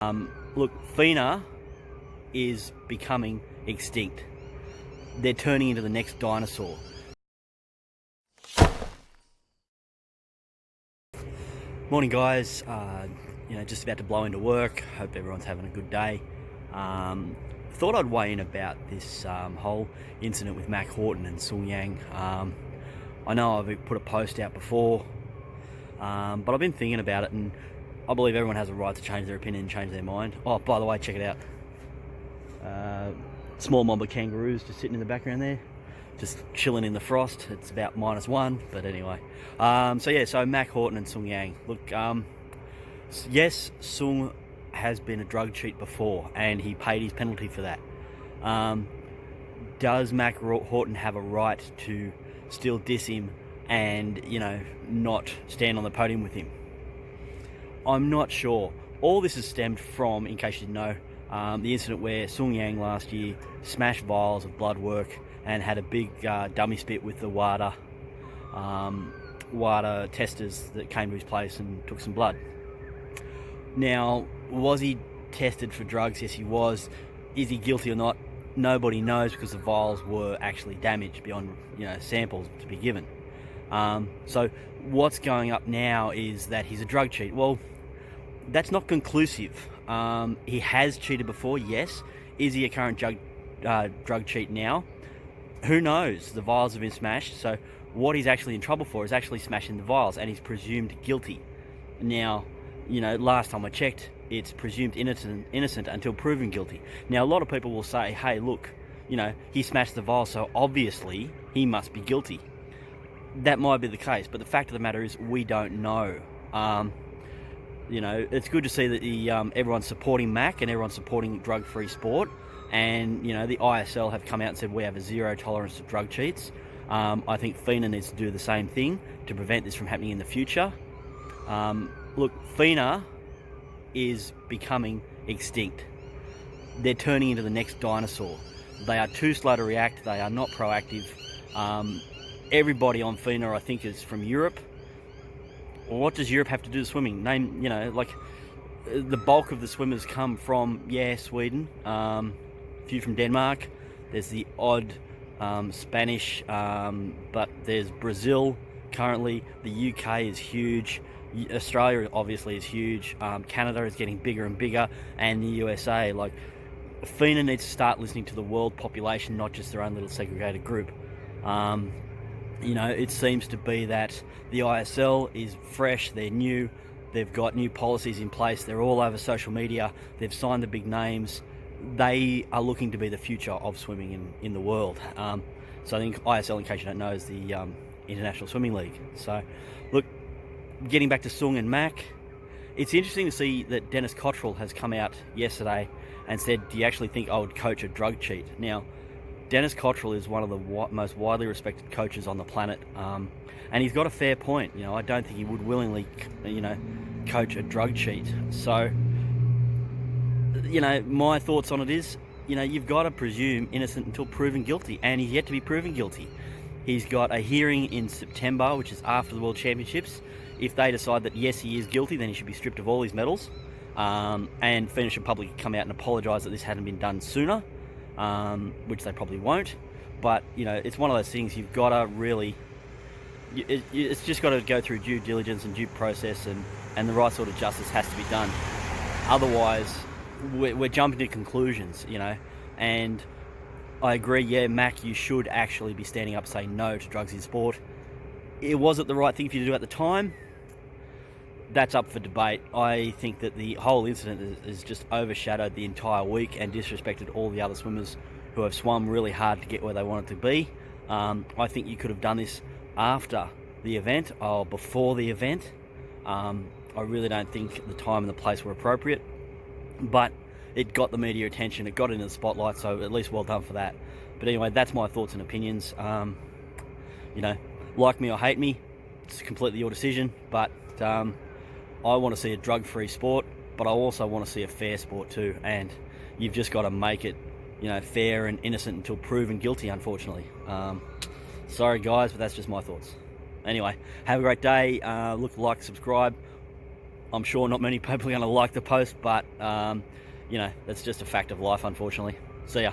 Look, FINA is becoming extinct. They're turning into the next dinosaur. Morning, guys. Just about to blow into work. Hope everyone's having a good day. Thought I'd weigh in about this whole incident with Mack Horton and Sung Yang. I know I've put a post out before, but I've been thinking about it, and I believe everyone has a right to change their opinion and change their mind. Oh, by the way, check it out. Small mob of kangaroos just sitting in the background there, just chilling in the frost. It's about -1, but anyway. So Mack Horton and Sung Yang. Look, yes, Sung has been a drug cheat before, and he paid his penalty for that. Does Mack Horton have a right to still diss him and, not stand on the podium with him? I'm not sure. All this has stemmed from, in case you didn't know, the incident where Sung Yang last year smashed vials of blood work and had a big dummy spit with the WADA testers that came to his place and took some blood. Now, was he tested for drugs? Yes, he was. Is he guilty or not? Nobody knows, because the vials were actually damaged beyond samples to be given. So what's going up now is that he's a drug cheat. Well, that's not conclusive. He has cheated before, yes. Is he a current drug cheat now? Who knows? The vials have been smashed, so what he's actually in trouble for is actually smashing the vials, and he's presumed guilty. Now, last time I checked, it's presumed innocent until proven guilty. Now, a lot of people will say, hey, look, he smashed the vials, so obviously he must be guilty. That might be the case, but the fact of the matter is we don't know. It's good to see that everyone's supporting Mack and everyone's supporting drug-free sport. And, the ISL have come out and said we have a zero tolerance to drug cheats. I think FINA needs to do the same thing to prevent this from happening in the future. Look, FINA is becoming extinct. They're turning into the next dinosaur. They are too slow to react. They are not proactive. Everybody on FINA, I think, is from Europe. What does Europe have to do with swimming? The bulk of the swimmers come from, Sweden, a few from Denmark. There's the odd Spanish, but there's Brazil currently. The UK is huge. Australia obviously is huge. Canada is getting bigger and bigger, and the USA. FINA needs to start listening to the world population, not just their own little segregated group. It seems to be that the ISL is fresh, they're new, they've got new policies in place, they're all over social media, they've signed the big names. They are looking to be the future of swimming in the world. So I think ISL, in case you don't know, is the International Swimming League. So, look, getting back to Sung and Mack, it's interesting to see that Dennis Cottrell has come out yesterday and said, do you actually think I would coach a drug cheat? Now, Dennis Cottrell is one of the most widely respected coaches on the planet, and he's got a fair point. I don't think he would willingly, coach a drug cheat. So, my thoughts on it is, you've got to presume innocent until proven guilty, and he's yet to be proven guilty. He's got a hearing in September, which is after the World Championships. If they decide that, yes, he is guilty, then he should be stripped of all his medals, and FINA should publicly come out and apologise that this hadn't been done sooner. Which they probably won't, but it's one of those things you've got to really, it's just got to go through due diligence and due process, and the right sort of justice has to be done. Otherwise, we're jumping to conclusions, and I agree, Mack, you should actually be standing up saying no to drugs in sport. Was it the right thing for you to do at the time? That's up for debate. I think that the whole incident has just overshadowed the entire week and disrespected all the other swimmers who have swum really hard to get where they wanted to be. I think you could have done this after the event or before the event. I really don't think the time and the place were appropriate, but it got the media attention, it got into the spotlight, so at least well done for that. But anyway, that's my thoughts and opinions. Like me or hate me, it's completely your decision, but I want to see a drug-free sport, but I also want to see a fair sport too, and you've just got to make it, fair and innocent until proven guilty, unfortunately. Sorry guys, but that's just my thoughts. Anyway, have a great day. Like, subscribe. I'm sure not many people are going to like the post, but, you know, that's just a fact of life, unfortunately. See ya.